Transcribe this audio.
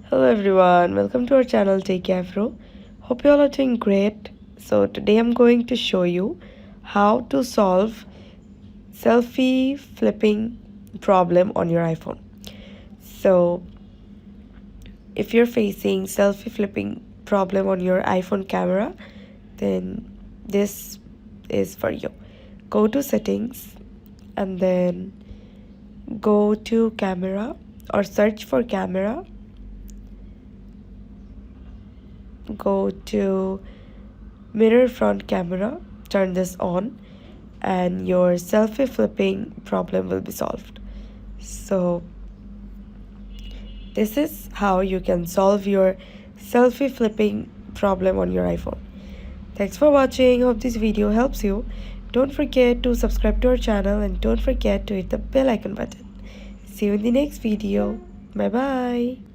Hello everyone, welcome to our channel Take Afro. Hope you all are doing great. So today I'm going to show you how to solve selfie flipping problem on your iPhone. So if you're facing selfie flipping problem on your iPhone camera, then this is for you. Go to settings and then go to camera or search for camera. Go to mirror front camera, turn this on, and your selfie flipping problem will be solved. So this is how you can solve your selfie flipping problem on your iPhone. Thanks for watching. Hope this video helps you. Don't forget to subscribe to our channel and don't forget to hit the bell icon button. See you in the next video. Bye bye.